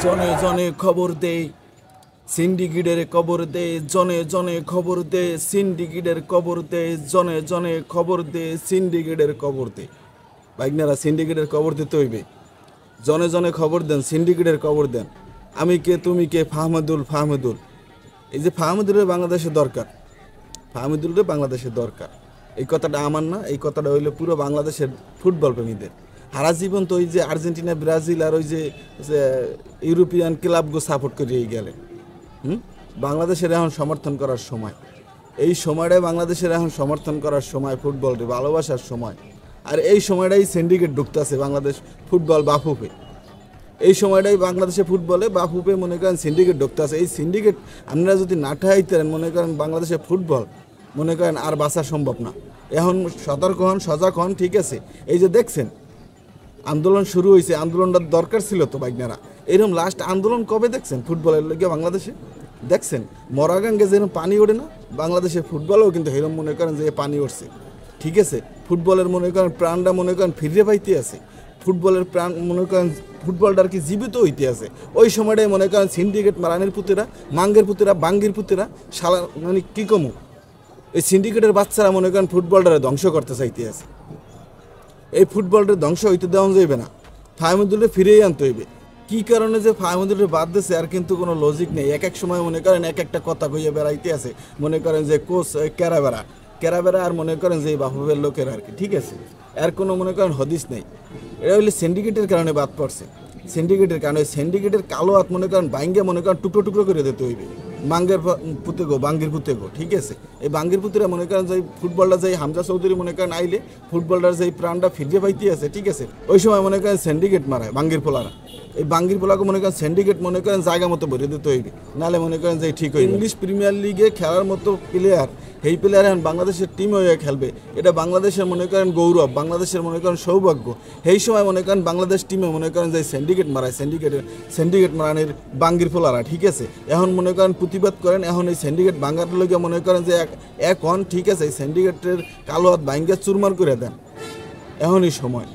জনে জনে খবর দে সিন্ডিকেটের কবর দে, জনে জনে খবর দে সিন্ডিকেটের কবর দে, জনে জনে খবর দে সিন্ডিকেটের কবর দে। বাইকনারা সিন্ডিকেটের কবর দিতে হইবে, জনে জনে খবর দেন, সিন্ডিকেটের কবর দেন। আমি কে তুমি কে, ফাহমেদুল ফাহমেদুল। এই যে ফাহমেদুলের বাংলাদেশে দরকার, ফাহমেদুলের বাংলাদেশে দরকার। এই কথাটা আমার না, এই কথাটা হইলো পুরো বাংলাদেশের ফুটবল প্রেমীদের। সারা জীবন তো ওই যে আর্জেন্টিনা, ব্রাজিল আর ওই যে ইউরোপিয়ান ক্লাবগুলো সাপোর্ট করিয়ে গেলেন। বাংলাদেশের এখন সমর্থন করার সময়, এই সময়টাই বাংলাদেশের এখন সমর্থন করার সময়, ফুটবলকে ভালোবাসার সময়। আর এই সময়টাই সিন্ডিকেট ঢুকতেছে বাংলাদেশ ফুটবল বাফুপে। এই সময়টাই বাংলাদেশে ফুটবলে বাফুপে মনে করেন সিন্ডিকেট ঢুকতেছে। এই সিন্ডিকেট আপনারা যদি না ঠাইতেন মনে করেন বাংলাদেশে ফুটবল মনে করেন আর বাঁচা সম্ভব না। এখন সতর্ক হন, সজাগ হন, ঠিক আছে? এই যে দেখছেন আন্দোলন শুরু হয়েছে, আন্দোলনটা দরকার ছিল তো বাইকনারা। এরকম লাস্ট আন্দোলন কবে দেখছেন ফুটবলের লগে বাংলাদেশে? দেখছেন মরাগাঙ্গে যেরকম পানি ওঠে না, বাংলাদেশে ফুটবলেও কিন্তু এরকম মনে করেন যে পানি উঠছে, ঠিক আছে? ফুটবলের মনে করেন প্রাণটা মনে করেন ফিরে পাইতে আছে, ফুটবলের প্রাণ মনে করেন ফুটবলটা আর কি জীবিত হইতে আছে। ওই সময়টাই মনে করেন সিন্ডিকেট মারানের পুতেরা, মাঙ্গের পুতেরা, বাঙ্গির পুতেরা, শালা মানে কী কমু, এই সিন্ডিকেটের বাচ্চারা মনে করেন ফুটবলটারে ধ্বংস করতে চাইতে আছে। এই ফুটবলটা ধ্বংস হইতে দেওয়া যাইবে না, ফাহমেদুলকে ফিরেই আনতে হইবে। কী কারণে যে ফাহমেদুলকে বাদ দিয়েছে আর কিন্তু কোনো লজিক নেই। এক এক সময় মনে করেন এক একটা কথা কইয়া বেড়াইতে আছে, মনে করেন যে কোচ কেরাবেড়া আর মনে করেন যে বাফুবের লোকের আর কি, ঠিক আছে? এর কোনো মনে করেন হদিস নেই। এটা হইলে সিন্ডিকেটের কারণে বাদ পড়ছে, সিন্ডিকেটের কারণে। সিন্ডিকেটের কালো হাত মনে করেন বাইঙ্গে মনে করেন টুকরো টুকরো করে দিতে হইবে। মাঙ্গের পুতে গো, বাঙ্গির পুতে গো, ঠিক আছে? এই বাঙ্গির পুতেরা মনে করেন যে ফুটবলটা যাই হামজা চৌধুরী মনে করেন আইলে ফুটবলটার যেই প্রাণটা ফিরিয়ে পাইতে আছে, ঠিক আছে? ওই সময় মনে করেন সিন্ডিকেট মারায় বাঙ্গির পোলারা। এই বাঙ্গির পোলাকে মনে করেন সিন্ডিকেট মনে করেন জায়গা মতো ভরে দিতে হইবে, নাহলে মনে করেন যে ঠিক হইবে। ইংলিশ প্রিমিয়ার লিগে খেলার মতো প্লেয়ার, এই প্লেয়ার এখন বাংলাদেশের টিম হয়ে খেলবে, এটা বাংলাদেশের মনে করেন গৌরব, বাংলাদেশের মনে করেন সৌভাগ্য। এই সময় মনে করেন বাংলাদেশ টিমে মনে করেন যে সিন্ডিকেট মারায়, সিন্ডিকেট মারানের বাঙ্গির পোলারা, ঠিক আছে? এখন মনে করেন প্রতিবাদ করেন, এখন এই সিন্ডিকেট ভাঙার লোকে মনে করেন যে এক হন, ঠিক আছে? এই সিন্ডিকেটের কালো হাত ভাঙ্গা চুরমার করে দেন, এখনই সময়।